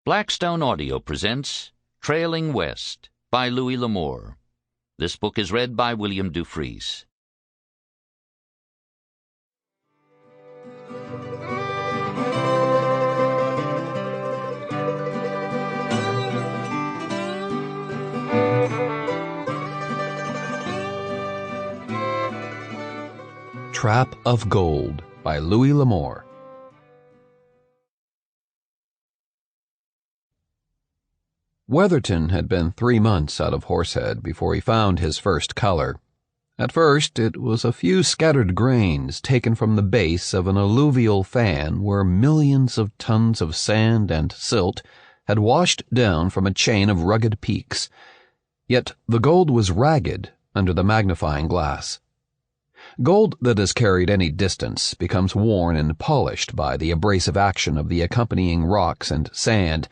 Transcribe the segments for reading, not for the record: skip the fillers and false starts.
Blackstone Audio presents Trailing West by Louis L'Amour. This book is read by William Dufris. Trap of Gold by Louis L'Amour. Wetherton had been 3 months out of Horsehead before he found his first color. At first, it was a few scattered grains taken from the base of an alluvial fan where millions of tons of sand and silt had washed down from a chain of rugged peaks. Yet the gold was ragged under the magnifying glass. Gold that is carried any distance becomes worn and polished by the abrasive action of the accompanying rocks and sand,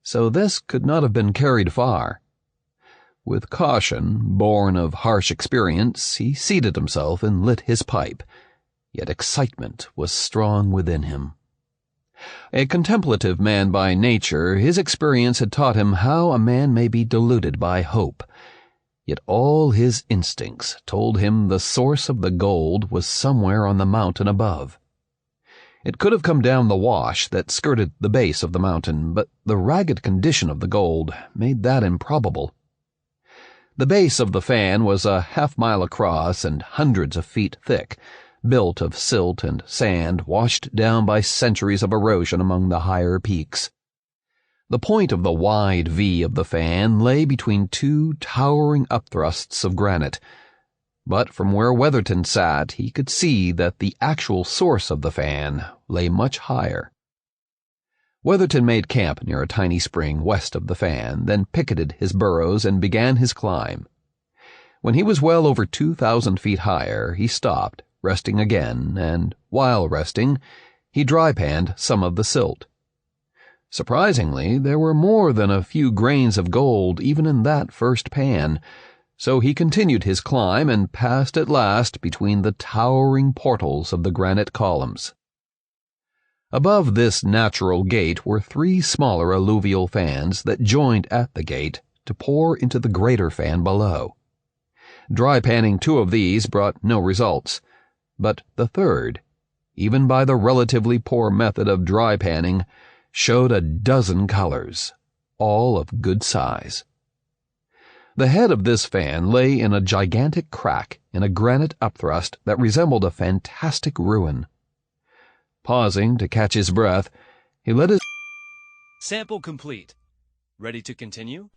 so this could not have been carried far. With caution, born of harsh experience, he seated himself and lit his pipe, yet excitement was strong within him. A contemplative man by nature, his experience had taught him how a man may be deluded by hope, yet all his instincts told him the source of the gold was somewhere on the mountain above. It could have come down the wash that skirted the base of the mountain, but the ragged condition of the gold made that improbable. The base of the fan was a half-mile across and hundreds of feet thick, built of silt and sand washed down by centuries of erosion among the higher peaks. The point of the wide V of the fan lay between two towering upthrusts of granite, but from where Wetherton sat he could see that the actual source of the fan lay much higher. Wetherton made camp near a tiny spring west of the fan, then picketed his burros and began his climb. When he was well over 2,000 feet higher, he stopped, resting again, and, while resting, he dry-panned some of the silt. Surprisingly, there were more than a few grains of gold even in that first pan, so he continued his climb and passed at last between the towering portals of the granite columns. Above this natural gate were 3 smaller alluvial fans that joined at the gate to pour into the greater fan below. Dry panning 2 of these brought no results, but the third, even by the relatively poor method of dry panning, showed a dozen colors, all of good size. The head of this fan lay in a gigantic crack in a granite upthrust that resembled a fantastic ruin. Pausing to catch his breath, he let his Sample complete. Ready to continue?